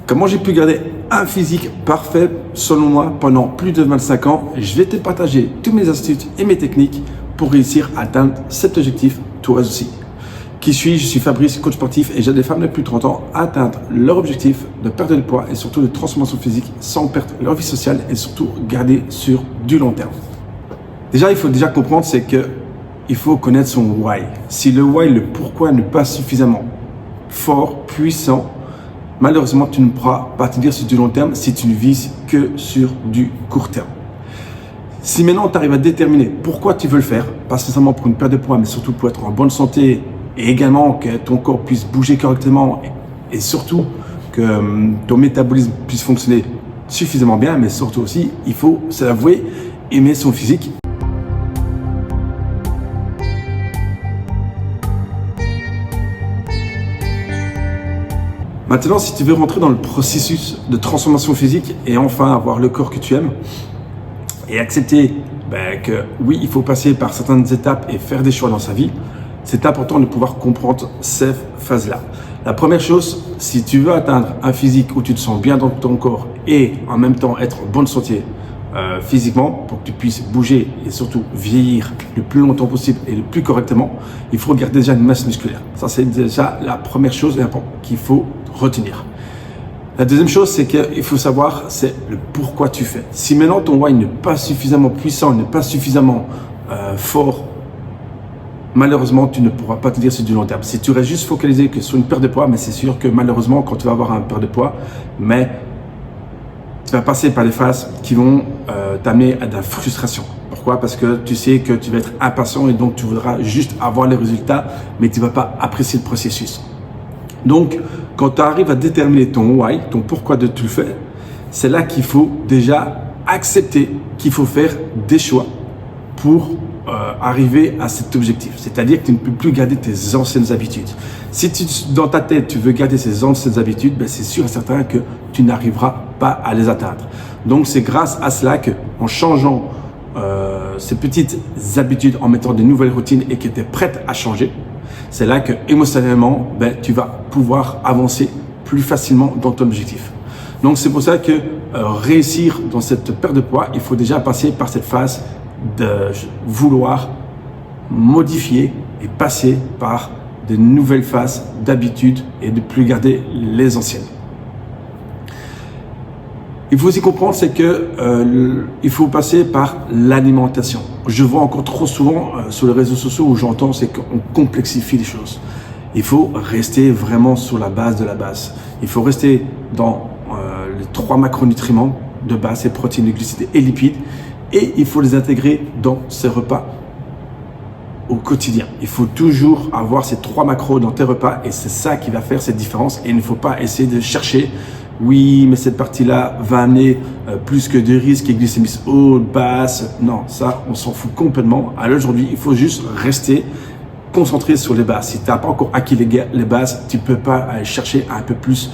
Comment j'ai pu garder un physique parfait selon moi pendant plus de 25 ans? Je vais te partager toutes mes astuces et mes techniques pour réussir à atteindre cet objectif, toi aussi. Qui suis-je? Je suis Fabrice, coach sportif et j'aide les femmes de plus de 30 ans à atteindre leur objectif de perte de poids et surtout de transformation physique sans perdre leur vie sociale et surtout garder sur du long terme. Déjà, il faut comprendre, c'est que il faut connaître son why. Si le why, le pourquoi n'est pas suffisamment fort, puissant, malheureusement, tu ne pourras pas tenir sur du long terme si tu ne vises que sur du court terme. Si maintenant tu arrives à déterminer pourquoi tu veux le faire, pas seulement pour une perte de poids, mais surtout pour être en bonne santé et également que ton corps puisse bouger correctement et surtout que ton métabolisme puisse fonctionner suffisamment bien, mais surtout aussi, il faut se l'avouer, aimer son physique. Maintenant, si tu veux rentrer dans le processus de transformation physique et enfin avoir le corps que tu aimes et accepter que oui, il faut passer par certaines étapes et faire des choix dans sa vie, c'est important de pouvoir comprendre ces phases-là. La première chose, si tu veux atteindre un physique où tu te sens bien dans ton corps et en même temps être en bonne santé physiquement pour que tu puisses bouger et surtout vieillir le plus longtemps possible et le plus correctement, il faut garder déjà une masse musculaire. Ça, c'est déjà la première chose qu'il faut retenir. La deuxième chose, c'est qu'il faut savoir, c'est le pourquoi tu fais. Si maintenant ton why n'est pas suffisamment puissant, n'est pas suffisamment fort, malheureusement, tu ne pourras pas te dire sur du long terme. Si tu restes juste focalisé que sur une perte de poids, mais c'est sûr que malheureusement, quand tu vas avoir une perte de poids, mais tu vas passer par des phases qui vont t'amener à de la frustration. Pourquoi? Parce que tu sais que tu vas être impatient et donc tu voudras juste avoir les résultats, mais tu ne vas pas apprécier le processus. Donc, quand tu arrives à déterminer ton why, ton pourquoi de tout le faire, c'est là qu'il faut déjà accepter qu'il faut faire des choix pour arriver à cet objectif. C'est-à-dire que tu ne peux plus garder tes anciennes habitudes. Si dans ta tête, tu veux garder ces anciennes habitudes, c'est sûr et certain que tu n'arriveras pas à les atteindre. Donc, c'est grâce à cela qu'en changeant ces petites habitudes, en mettant de nouvelles routines et que tu es prête à changer, c'est là que émotionnellement, tu vas pouvoir avancer plus facilement dans ton objectif. Donc, c'est pour ça que réussir dans cette perte de poids, il faut déjà passer par cette phase de vouloir modifier et passer par de nouvelles phases d'habitude et de plus garder les anciennes. Il faut aussi comprendre, c'est que il faut passer par l'alimentation. Je vois encore trop souvent sur les réseaux sociaux où j'entends, c'est qu'on complexifie les choses. Il faut rester vraiment sur la base de la base. Il faut rester dans les 3 macronutriments de base, c'est protéines, glucides et lipides, et il faut les intégrer dans ses repas au quotidien. Il faut toujours avoir ces 3 macros dans tes repas et c'est ça qui va faire cette différence. Et il ne faut pas essayer de chercher oui, mais cette partie-là va amener plus que de risques et glycémie haute, basse. Non, ça, on s'en fout complètement. À l'aujourd'hui, il faut juste rester concentré sur les bases. Si tu n'as pas encore acquis les bases, tu ne peux pas aller chercher un peu plus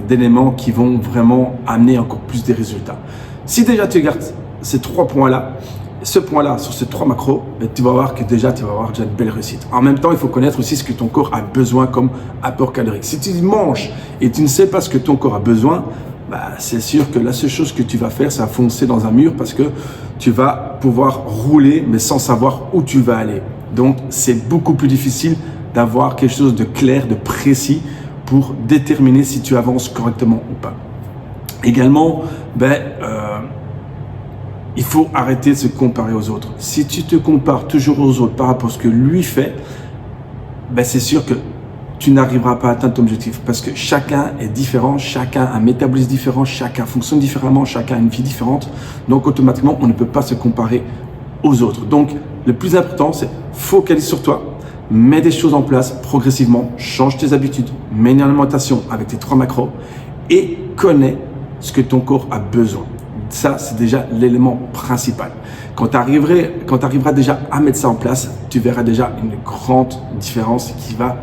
d'éléments qui vont vraiment amener encore plus des résultats. Si déjà tu gardes ces 3 points-là, ce point-là, sur ces 3 macros, tu vas voir que déjà, tu vas avoir déjà une belle réussite. En même temps, il faut connaître aussi ce que ton corps a besoin comme apport calorique. Si tu manges et tu ne sais pas ce que ton corps a besoin, c'est sûr que la seule chose que tu vas faire, c'est foncer dans un mur parce que tu vas pouvoir rouler, mais sans savoir où tu vas aller. Donc, c'est beaucoup plus difficile d'avoir quelque chose de clair, de précis pour déterminer si tu avances correctement ou pas. Également, il faut arrêter de se comparer aux autres. Si tu te compares toujours aux autres par rapport à ce que lui fait, c'est sûr que tu n'arriveras pas à atteindre ton objectif parce que chacun est différent, chacun a un métabolisme différent, chacun fonctionne différemment, chacun a une vie différente. Donc, automatiquement, on ne peut pas se comparer aux autres. Donc, le plus important, c'est focalise sur toi, mets des choses en place progressivement, change tes habitudes, mets une alimentation avec tes 3 macros et connais ce que ton corps a besoin. Ça, c'est déjà l'élément principal. Quand tu arriveras déjà à mettre ça en place, tu verras déjà une grande différence qui va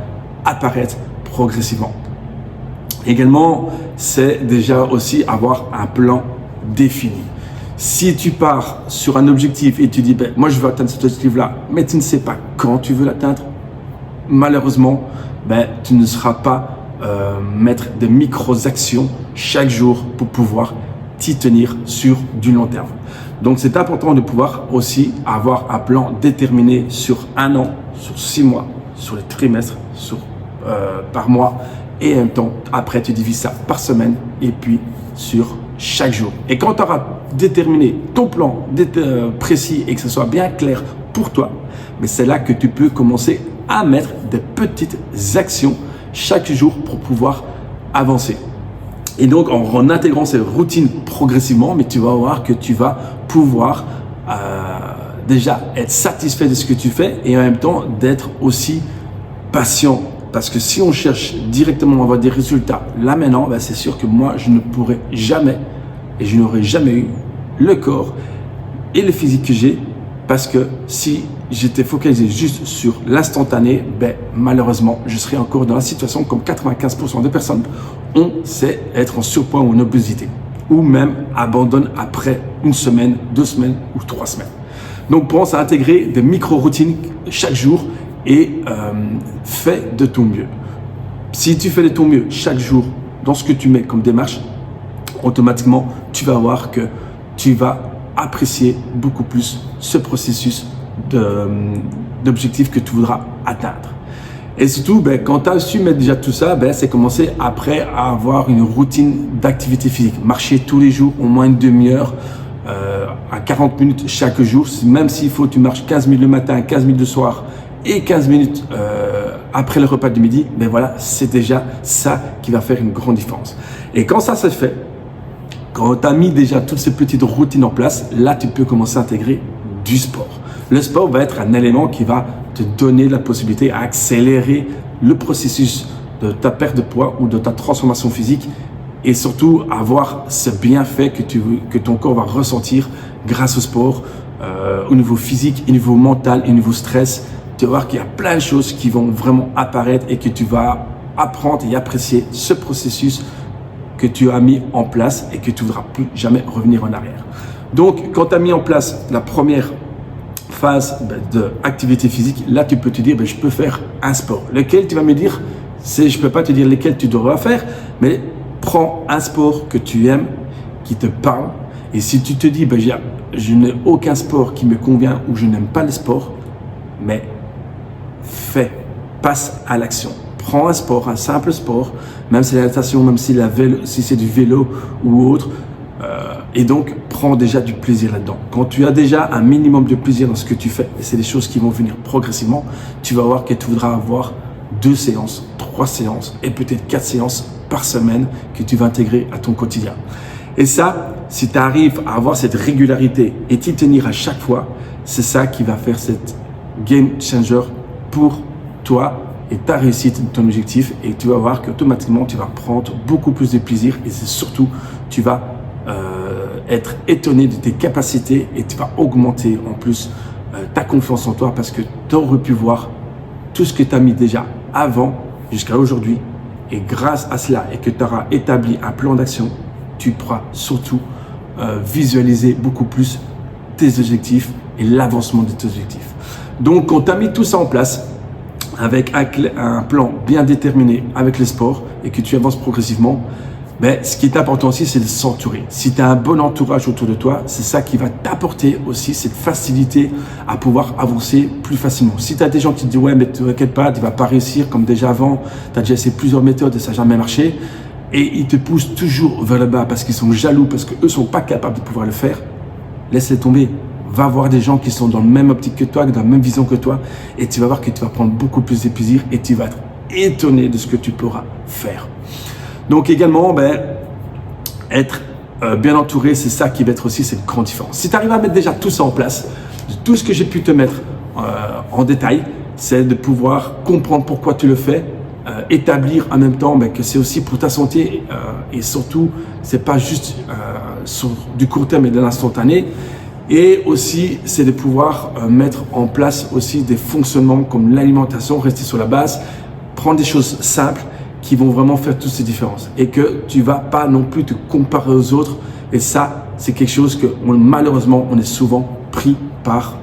apparaître progressivement. Également, c'est déjà aussi avoir un plan défini. Si tu pars sur un objectif et tu dis, moi je veux atteindre cet objectif-là, mais tu ne sais pas quand tu veux l'atteindre, malheureusement, tu ne seras pas mettre des micro-actions chaque jour pour pouvoir t'y tenir sur du long terme. Donc c'est important de pouvoir aussi avoir un plan déterminé sur un an, sur 6 mois, sur les trimestres, par mois, et en même temps, après tu divises ça par semaine et puis sur chaque jour. Et quand tu auras déterminé ton plan précis et que ce soit bien clair pour toi, mais c'est là que tu peux commencer à mettre des petites actions chaque jour pour pouvoir avancer. Et donc, en intégrant ces routines progressivement, mais tu vas voir que tu vas pouvoir déjà être satisfait de ce que tu fais et en même temps d'être aussi patient. Parce que si on cherche directement à avoir des résultats là maintenant, ben c'est sûr que moi, je ne pourrais jamais et je n'aurais jamais eu le corps et le physique que j'ai. Parce que si j'étais focalisé juste sur l'instantané, ben malheureusement, je serais encore dans la situation comme 95% des personnes ont, c'est être en surpoids ou en obésité. Ou même abandonnent après 1 semaine, 2 semaines ou 3 semaines. Donc pense à intégrer des micro-routines chaque jour et fais de ton mieux. Si tu fais de ton mieux chaque jour dans ce que tu mets comme démarche, automatiquement, tu vas voir que tu vas apprécier beaucoup plus ce processus d'objectif que tu voudras atteindre. Et surtout, ben, quand tu as su mettre déjà tout ça, ben, c'est commencer après à avoir une routine d'activité physique. Marcher tous les jours, au moins une demi-heure, à 40 minutes chaque jour. Même s'il faut, tu marches 15 minutes le matin, 15 minutes le soir et 15 minutes après le repas du midi, ben voilà, c'est déjà ça qui va faire une grande différence. Et quand ça se fait, quand tu as mis déjà toutes ces petites routines en place, là, tu peux commencer à intégrer du sport. Le sport va être un élément qui va te donner la possibilité à accélérer le processus de ta perte de poids ou de ta transformation physique et surtout avoir ce bienfait que ton corps va ressentir grâce au sport au niveau physique, au niveau mental, au niveau stress. Tu vas voir qu'il y a plein de choses qui vont vraiment apparaître et que tu vas apprendre et apprécier ce processus que tu as mis en place et que tu ne voudras plus jamais revenir en arrière. Donc, quand tu as mis en place la première phase d'activité physique, là, tu peux te dire, je peux faire un sport. Lequel tu vas me dire, je ne peux pas te dire lesquels tu devras faire, mais prends un sport que tu aimes, qui te parle. Et si tu te dis, je n'ai aucun sport qui me convient ou je n'aime pas le sport, mais passe à l'action. Prends un sport, un simple sport, même si c'est la natation, même si c'est du vélo ou autre, et donc prends déjà du plaisir là-dedans. Quand tu as déjà un minimum de plaisir dans ce que tu fais, et c'est des choses qui vont venir progressivement, tu vas voir que tu voudras avoir 2 séances, 3 séances et peut-être 4 séances par semaine que tu vas intégrer à ton quotidien. Et ça, si tu arrives à avoir cette régularité et t'y tenir à chaque fois, c'est ça qui va faire cette game changer pour toi et ta réussite de ton objectif, et tu vas voir qu'automatiquement tu vas prendre beaucoup plus de plaisir et c'est surtout tu vas être étonné de tes capacités et tu vas augmenter en plus ta confiance en toi parce que tu aurais pu voir tout ce que tu as mis déjà avant jusqu'à aujourd'hui, et grâce à cela et que tu auras établi un plan d'action, tu pourras surtout visualiser beaucoup plus tes objectifs et l'avancement de tes objectifs. Donc quand tu as mis tout ça en place avec un plan bien déterminé avec le sport et que tu avances progressivement, ce qui est important aussi, c'est de s'entourer. Si tu as un bon entourage autour de toi, c'est ça qui va t'apporter aussi cette facilité à pouvoir avancer plus facilement. Si tu as des gens qui te disent « ouais, mais ne t'inquiète pas, tu ne vas pas réussir comme déjà avant, tu as déjà essayé plusieurs méthodes et ça n'a jamais marché », et ils te poussent toujours vers le bas parce qu'ils sont jaloux, parce qu'eux ne sont pas capables de pouvoir le faire, laisse-les tomber. Va voir des gens qui sont dans la même optique que toi, dans la même vision que toi, et tu vas voir que tu vas prendre beaucoup plus de plaisir et tu vas être étonné de ce que tu pourras faire. Donc également, être bien entouré, c'est ça qui va être aussi cette grande différence. Si tu arrives à mettre déjà tout ça en place, tout ce que j'ai pu te mettre en détail, c'est de pouvoir comprendre pourquoi tu le fais, établir en même temps que c'est aussi pour ta santé et surtout, c'est pas juste sur du court terme et de l'instantané. Et aussi, c'est de pouvoir mettre en place aussi des fonctionnements comme l'alimentation, rester sur la base, prendre des choses simples qui vont vraiment faire toutes ces différences et que tu vas pas non plus te comparer aux autres. Et ça, c'est quelque chose que malheureusement, on est souvent pris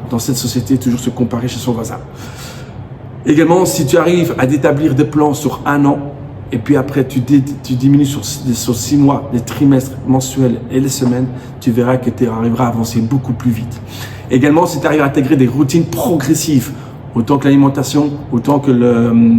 dans cette société, toujours se comparer chez son voisin. Également, si tu arrives à établir des plans sur 1 an et puis après tu diminues sur 6 mois, les trimestres mensuels et les semaines, tu verras que tu arriveras à avancer beaucoup plus vite. Également, si tu arrives à intégrer des routines progressives, autant que l'alimentation, autant que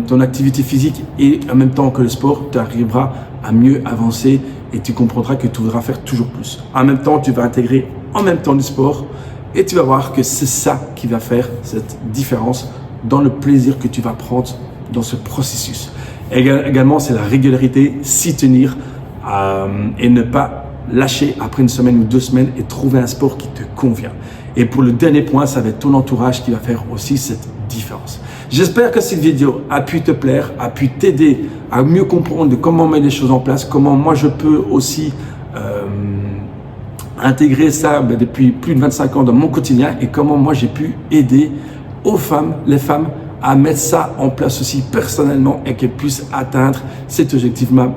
ton activité physique et en même temps que le sport, tu arriveras à mieux avancer et tu comprendras que tu voudras faire toujours plus. En même temps, tu vas intégrer en même temps du sport et tu vas voir que c'est ça qui va faire cette différence dans le plaisir que tu vas prendre dans ce processus. Également, c'est la régularité, s'y tenir et ne pas lâcher après une semaine ou 2 semaines et trouver un sport qui te convient. Et pour le dernier point, ça va être ton entourage qui va faire aussi cette différence. J'espère que cette vidéo a pu te plaire, a pu t'aider à mieux comprendre de comment mettre les choses en place, comment moi je peux aussi intégrer ça depuis plus de 25 ans dans mon quotidien et comment moi j'ai pu aider les femmes à mettre ça en place aussi personnellement et qu'elles puissent atteindre cet objectif-là,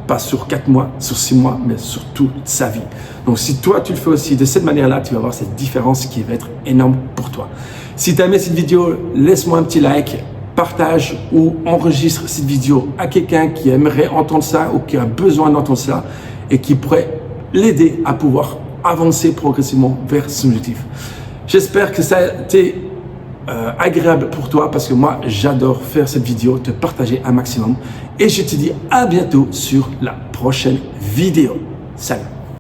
pas sur 4 mois, sur 6 mois, mais sur toute sa vie. Donc si toi tu le fais aussi de cette manière-là, tu vas voir cette différence qui va être énorme pour toi. Si tu as aimé cette vidéo, laisse-moi un petit like, partage ou enregistre cette vidéo à quelqu'un qui aimerait entendre ça ou qui a besoin d'entendre ça et qui pourrait l'aider à pouvoir avancer progressivement vers son objectif. J'espère que ça a été agréable pour toi parce que moi j'adore faire cette vidéo, te partager un maximum et je te dis à bientôt sur la prochaine vidéo. Salut!